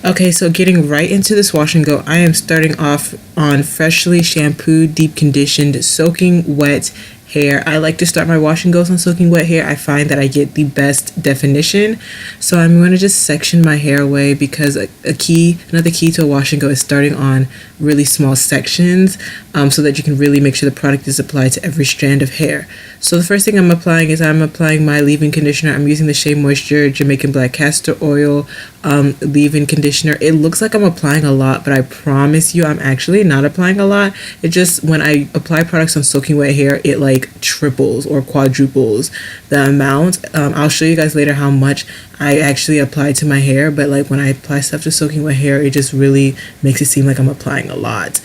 Okay, so getting right into this wash and go, I am starting off on freshly shampooed, deep conditioned, soaking wet hair. I like to start my wash and goes on soaking wet hair. I find that I get the best definition. So I'm going to just section my hair away because another key to a wash and go is starting on really small sections, so that you can really make sure the product is applied to every strand of hair. So the first thing I'm applying is I'm applying my leave-in conditioner. I'm using the sheamoisture Jamaican black castor oil leave-in conditioner. It looks like I'm applying a lot, but I promise you I'm actually not applying a lot. It just, when I apply products on soaking wet hair, it like triples or quadruples the amount. I'll show you guys later how much I actually apply to my hair, but like when I apply stuff to soaking wet hair, it just really makes it seem like I'm applying a lot.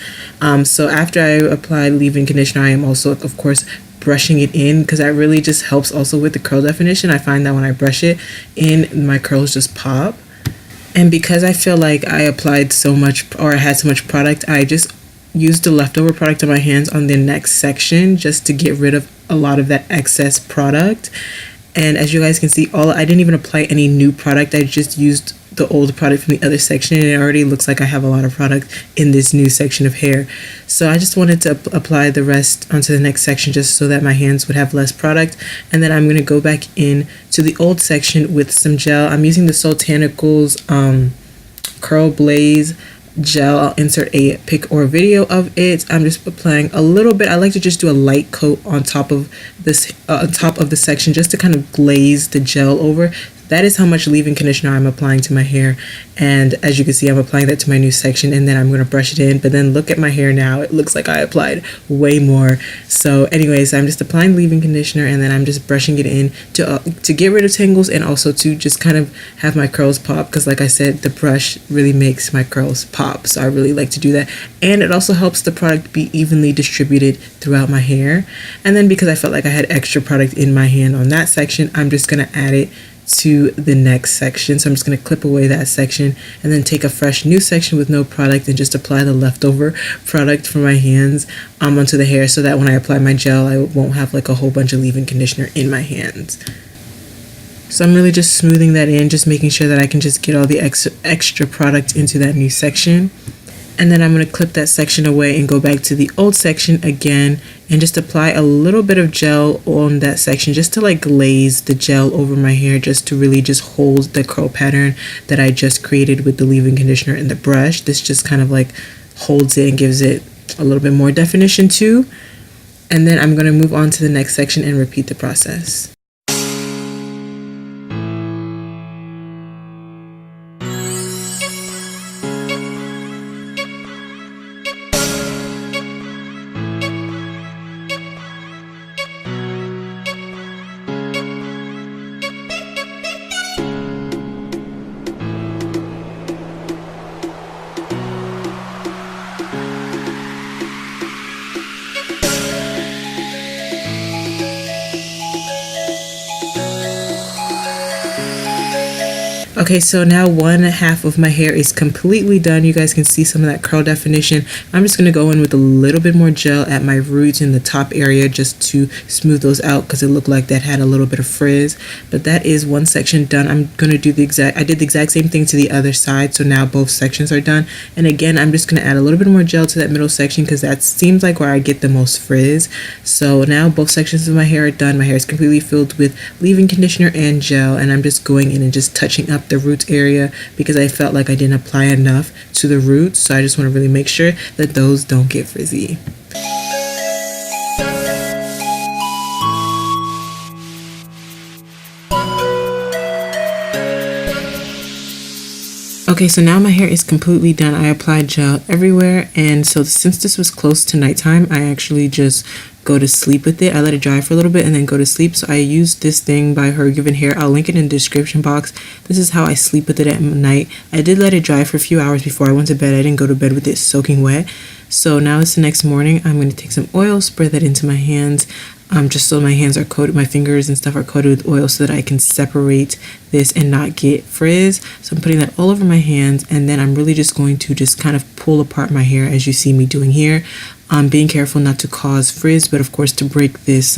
So after I apply leave-in conditioner, I am also, of course, brushing it in, because that really just helps also with the curl definition. I find that when I brush it in, my curls just pop. And because I feel like I applied so much, or I had so much product, I just used the leftover product on my hands on the next section just to get rid of a lot of that excess product. And as you guys can see, I didn't even apply any new product. I just used the old product from the other section, and it already looks like I have a lot of product in this new section of hair. So I just wanted to apply the rest onto the next section just so that my hands would have less product. And then I'm going to go back in to the old section with some gel. I'm using the Soultanicals Curl Blaze gel. I'll insert a pic or video of it. I'm just applying a little bit. I like to just do a light coat on top of this the section, just to kind of glaze the gel over. That is how much leave-in conditioner I'm applying to my hair. And as you can see, I'm applying that to my new section, and then I'm going to brush it in. But then look at my hair now. It looks like I applied way more. So anyways, I'm just applying leave-in conditioner, and then I'm just brushing it in to get rid of tangles, and also to just kind of have my curls pop, because like I said, the brush really makes my curls pop. So I really like to do that. And it also helps the product be evenly distributed throughout my hair. And then because I felt like I had extra product in my hand on that section, I'm just going to add it to the next section. So I'm just going to clip away that section and then take a fresh new section with no product and just apply the leftover product from my hands onto the hair, so that when I apply my gel, I won't have like a whole bunch of leave-in conditioner in my hands. So I'm really just smoothing that in, just making sure that I can just get all the extra product into that new section. And then I'm going to clip that section away and go back to the old section again and just apply a little bit of gel on that section, just to like glaze the gel over my hair, just to really just hold the curl pattern that I just created with the leave-in conditioner and the brush. This just kind of like holds it and gives it a little bit more definition too. And then I'm going to move on to the next section and repeat the process. Okay, so now one half of my hair is completely done. You guys can see some of that curl definition. I'm just going to go in with a little bit more gel at my roots in the top area just to smooth those out, because it looked like that had a little bit of frizz. But that is one section done. I'm going to do I did the exact same thing to the other side, so now both sections are done. And again, I'm just going to add a little bit more gel to that middle section, because that seems like where I get the most frizz. So now both sections of my hair are done. My hair is completely filled with leave-in conditioner and gel, and I'm just going in and just touching up the roots area, because I felt like I didn't apply enough to the roots. So I just want to really make sure that those don't get frizzy. Okay, so now my hair is completely done. I applied gel everywhere, and so since this was close to nighttime, I actually just go to sleep with it. I let it dry for a little bit and then go to sleep. So I used this thing by hergivenhair. I'll link it in the description box. This is how I sleep with it at night. I did let it dry for a few hours before I went to bed. I didn't go to bed with it soaking wet. So now it's the next morning. I'm going to take some oil, spread that into my hands, just so my hands are coated, my fingers and stuff are coated with oil, so that I can separate this and not get frizz. So I'm putting that all over my hands, and then I'm really just going to just kind of pull apart my hair as you see me doing here. Being careful not to cause frizz, but of course to break this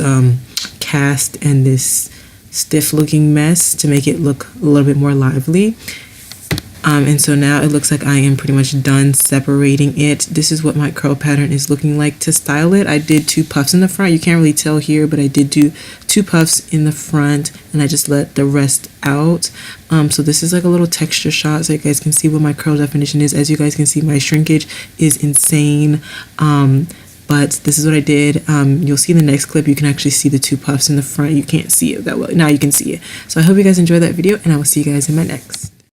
cast and this stiff looking mess to make it look a little bit more lively. And so now it looks like I am pretty much done separating it. This is what my curl pattern is looking like to style it. I did 2 puffs in the front. You can't really tell here, but I did do 2 puffs in the front, and I just let the rest out. So this is like a little texture shot so you guys can see what my curl definition is. As you guys can see, my shrinkage is insane. But this is what I did. You'll see in the next clip, you can actually see the 2 puffs in the front. You can't see it that well. Now you can see it. So I hope you guys enjoyed that video, and I will see you guys in my next.